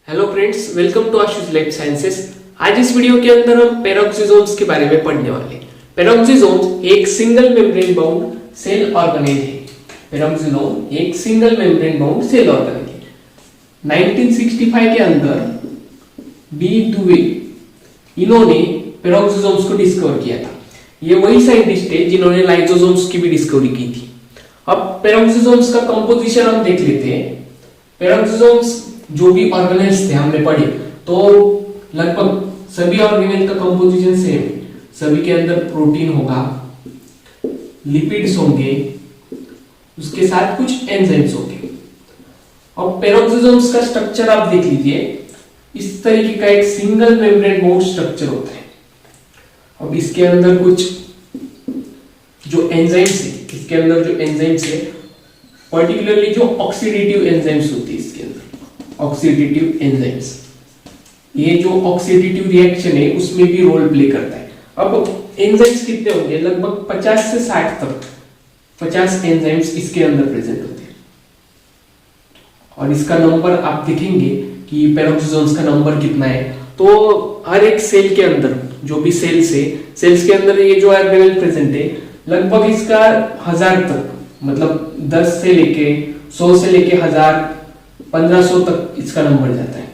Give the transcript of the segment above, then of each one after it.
Hello friends, welcome to आशुष life sciences. आज इस video के अंदर हम पेरोक्सिसोम्स के बारे में पढ़ने वाले हैं। पेरोक्सिसोम्स एक single membrane bound cell organelle है। पेरोक्सिसोम एक single membrane bound cell organelle है। 1965 के अंदर बी दुवे इन्होंने पेरोक्सिसोम्स को डिस्कवर किया था। ये वही साइंटिस्ट है जिन्होंने लाइसोसोम्स की भी डिस्कवरी की थी। अब पेरोक्सिसोम्स का कंपोजिशन हम देख लेते हैं। पेरोक्सिसोम्स जो भी ऑर्गेनेल्स थे हमने पढ़े, तो लगभग सभी ऑर्गेनेल का कंपोजिशन सेम है। सभी के अंदर प्रोटीन होगा, लिपिड्स होंगे, उसके साथ कुछ एंजाइम्स होंगे। अब पेरोक्सिसोम्स का स्ट्रक्चर आप देख लीजिए, इस तरीके का एक सिंगल मेम्ब्रेन बाउंड स्ट्रक्चर होता है। अब इसके अंदर कुछ जो एंजाइम्स है, इसके अंदर जो एंजाइम्स है, पर्टिकुलरली जो ऑक्सीडेटिव एंजाइम्स होती है, इसके अंदर ऑक्सीडेटिव एंजाइम्स, ये जो ऑक्सीडेटिव रिएक्शन है उसमें भी रोल प्ले करता है। अब एंजाइम्स कितने होंगे? लगभग 50 से 60 तक 50 एंजाइम्स इसके अंदर प्रेजेंट होते हैं। और इसका नंबर आप देखेंगे कि पेरोक्सिसोम्स का नंबर कितना है। तो हर एक सेल के अंदर जो भी सेल्स है, सेल्स के अंदर ये जो ऑर्गेनेल प्रेजेंट है, लगभग इसका 1000 तक, मतलब 10 से लेके 100 से लेके 1000 1500 तक इसका नंबर जाता है।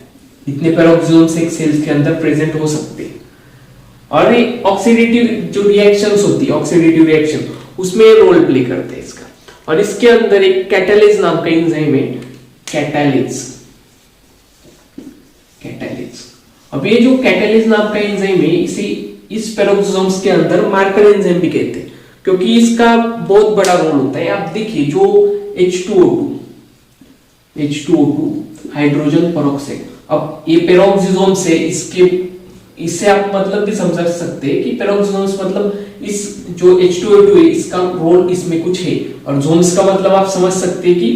इतने पेरोक्सिसोम्स एक सेल्स के अंदर प्रेजेंट हो सकते हैं। और ये ऑक्सीडेटिव जो रिएक्शंस होती है, ऑक्सीडेटिव रिएक्शन, उसमें रोल प्ले करते हैं इसका। और इसके अंदर एक कैटालेज नाम का एंजाइम है, कैटालेज। अब ये जो कैटालेज नाम का एंजाइम है, इसे इस पेरोक्सिसोम्स के अंदर मार्कर एंजाइम भी कहते हैं, क्योंकि इसका बहुत बड़ा रोल होता है। आप देखिए, जो H2O2 हाइड्रोजन पेरोक्साइड, अब ये पेरोक्सिसोम्स है, इससे आप मतलब भी समझ सकते हैं कि पेरोक्सिसोम्स मतलब इस जो H2O2 है, इसका रोल इसमें कुछ है। और जोम्स का मतलब आप समझ सकते हैं कि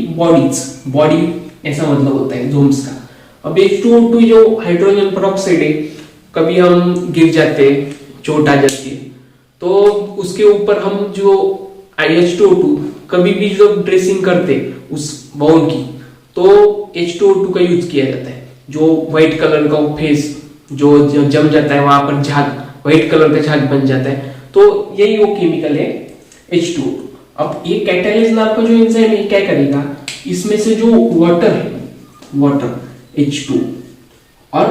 बॉडी ऐसा मतलब होता है जोम्स का। अब H2O2 जो हाइड्रोजन पेरोक्साइड है, कभी हम गिर जाते हैं, चोट आ जाती है, तो उसके ऊपर हम जो H2O2 कभी भी जो ड्रेसिंग करते उस बाउंड की, तो H2O2 का यूज किया जाता है। जो व्हाइट कलर का फेस जो जम जाता है, वहां पर झाग, व्हाइट कलर का झाग बन जाता है, तो यही वो केमिकल है H2O2। अब ये कैटालेज नाम का जो एंजाइम है, क्या करेगा, इसमें से जो वाटर H2 और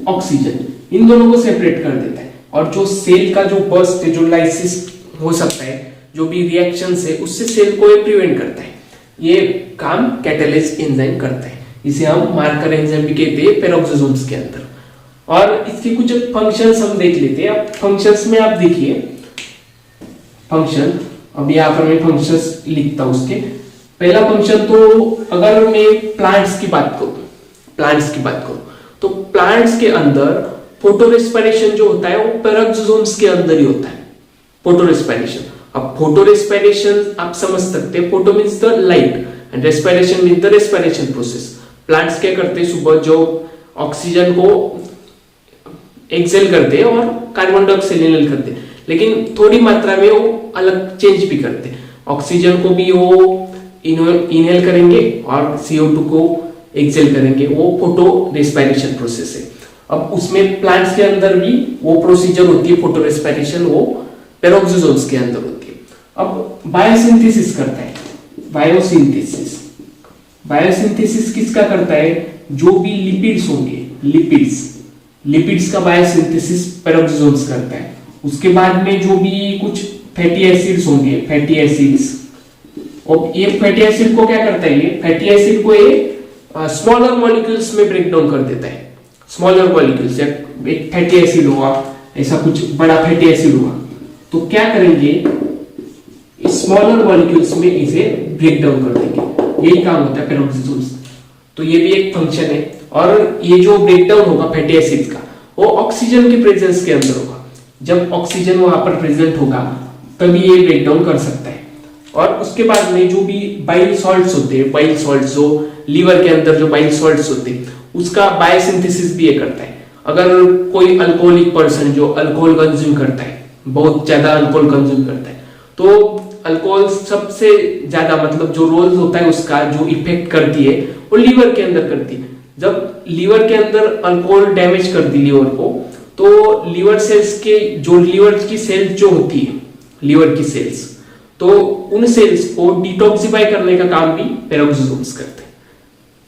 ऑक्सीजन, इन दोनों को सेपरेट कर देता है। और जो सेल का जो बर्स्ट है, जो लाइसिस हो सकता है, जो भी रिएक्शंस है, उससे सेल को ये प्रिवेंट करता है। ये काम कैटालेज एंजाइम करता है। इसे हम मार्कर एंजाइम भी कहते हैं पेरोक्सिसोम्स के अंदर। और इसके कुछ फंक्शंस हम देख लेते हैं। अब फंक्शंस में आप देखिए, फंक्शन, अब यहाँ पर मैं फंक्शंस लिखता हूं। उसके पहला फंक्शन, तो अगर मैं प्लांट्स की बात करूं, तो प्लांट्स के अंदर फोटो रेस्पिरेशन जो होता है, वो पेरोक्सिसोम्स के अंदर ही होता है, फोटो रेस्पिरेशन। अब फोटो रेस्पिरेशन आप समझ सकते हैं, photo means the light and respiration means the respiration process. Plants क्या करते हैं, सुबह जो ऑक्सीजन को एक्सेल करते हैं और कार्बन डाइऑक्साइड इनहेल करते हैं, लेकिन थोड़ी मात्रा में वो अलग चेंज भी करते हैं। ऑक्सीजन को भी वो इनहेल करेंगे और CO2 को एक्सेल करेंगे, वो फोटो रेस्पिरेशन प्रोसेस है। अब उसमें प्लांट्स के अंदर भी वो प्रोसीजर होती है, फोटो रेस्पिरेशन, वो पेरोक्सिसोम्स के अंदर होती है। अब बायोसिंथेसिस करता है, बायोसिंथेसिस किसका करता है? जो भी लिपिड्स होंगे, लिपिड्स का बायोसिंथेसिस पेरोक्सिसोम्स करता है। उसके बाद में जो भी कुछ फैटी एसिड्स होंगे, फैटी एसिड्स, और ये फैटी एसिड को क्या करता है, ये फैटी एसिड को ये स्मॉलर मॉलिक्यूल्स में ब्रेक डाउन कर देता है। स्मॉलर मॉलिक्यूल्स, एक फैटी एसिड हुआ, ऐसा कुछ बड़ा फैटी एसिड हुआ, तो क्या करेंगे, स्मॉलर मॉलिक्यूल्स में इसे ब्रेक डाउन कर देंगे। यही काम होता है पेरोक्सिसोम्स। तो ये भी एक फंक्शन है। और ये जो ब्रेक डाउन होगा फैटी एसिड का, वो ऑक्सीजन के प्रेजेंस के अंदर होगा। जब ऑक्सीजन वहां पर प्रेजेंट होगा, तभी ये ब्रेक डाउन कर सकता है। और उसके बाद में जो भी बाइल सॉल्ट्स होते हैं, बाइल सॉल्ट्स जो लीवर के अंदर जो बाइल सॉल्ट्स होते हैं, उसका बायोसिंथेसिस भी ये करता है। अगर कोई अल्कोहलिक पर्सन जो अल्कोहल कंज्यूम करता है, बहुत ज्यादा अल्कोहल कंज्यूम करता है, तो अल्कोहल सबसे ज्यादा मतलब जो रोल होता है उसका, जो इफेक्ट करती है, वो लीवर के अंदर करती है। जब लीवर के अंदर अल्कोहल डैमेज कर दी लीवर को, तो लीवर सेल्स के जो लीवर की सेल्स जो होती है, लीवर की सेल्स, तो उन सेल्स को डिटॉक्सिफाई करने का काम भी पेरोक्सोसोम्स करते हैं।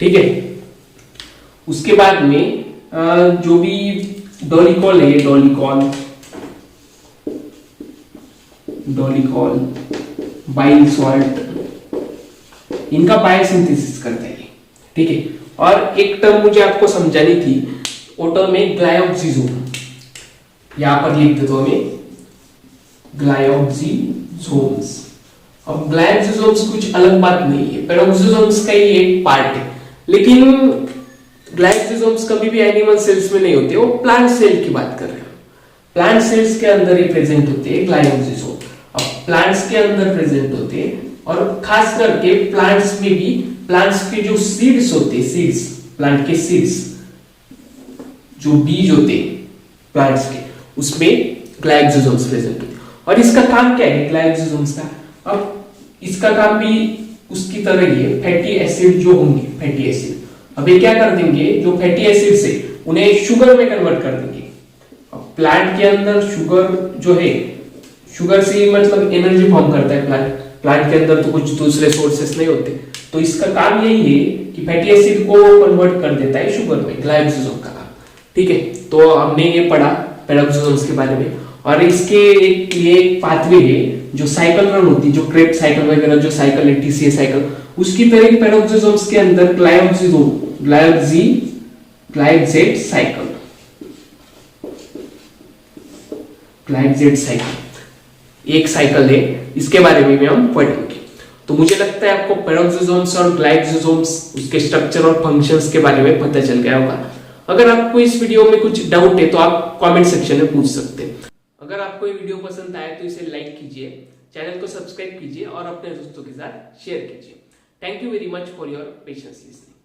ठीक है, उसके बाद में जो भी डोलिकॉल है, डोलिकॉल बाइल सॉल्ट, इनका बायोसिंथेसिस करते हैं। ठीक है, और एक टर्म मुझे आपको समझानी थी, वो टर्म है ग्लाइऑक्सिजोम। यहां पर लिख देता हूं मैं, ग्लाइऑक्सिजोम्स। अब ग्लाइऑक्सिजोम्स कुछ अलग बात नहीं है, पेरोक्सोसोम्स का ही एक पार्ट है, लेकिन ग्लाइऑक्सिजोम्स कभी भी एनिमल सेल्स में नहीं होते, वो प्लांट सेल की बात कर रहे हैं। प्लांट सेल्स के अंदर ही प्रेजेंट होते हैं ग्लाइऑक्सिजोम। अब प्लांट्स के अंदर प्रेजेंट होते हैं, और खास करके प्लांट्स में भी प्लांट्स के जो सीड्स होते हैं, सीड्स, प्लांट के सीड्स, जो बीज होते हैं प्लांट्स के, उसमें ग्लाइऑक्सिजोम्स प्रेजेंट होते हैं। और इसका काम क्या है ग्लाइऑक्सिजोम्स का? अब इसका काम भी उसकी तरह ही है, फैटी एसिड जो होंगे, फैटी एसिड, अब ये क्या कर देंगे, जो फैटी एसिड से उन्हें शुगर में कन्वर्ट कर देंगे। अब प्लांट के अंदर शुगर जो है, शुगर से मतलब एनर्जी फॉर्म करता है प्लांट के अंदर, तो कुछ दूसरे सोर्सेस नहीं होते, तो इसका काम यही है कि फैटी एसिड को कन्वर्ट कर देता है शुगर में, ग्लाइकोजोम का काम। ठीक है, तो हमने ये पढ़ा पेरोक्सोसोम्स के बारे में, और इसके एक पाथवे है जो साइकिल रन होती है, जो क्रेब साइकिल वगैरह जो साइकिल है, टीसीए साइकिल, उसकी तरह पेरोक्सोसोम्स के अंदर ग्लाइकोजेट साइकिल एक साइकिल है, इसके बारे में भी हम पढ़ेंगे। तो मुझे लगता है आपको पेरोक्सोसोम्स और ग्लाइकोसोम्स, उसके स्ट्रक्चर और फंक्शंस के बारे में पता चल गया होगा। अगर आपको इस वीडियो में कुछ डाउट है तो आप कमेंट सेक्शन में पूछ सकते हैं। अगर आपको ये वीडियो पसंद आए तो इसे लाइक कीजिए, चैनल को सब्सक्राइब कीजिए और अपने दोस्तों के साथ शेयर कीजिए। Thank you very much for your patience listening.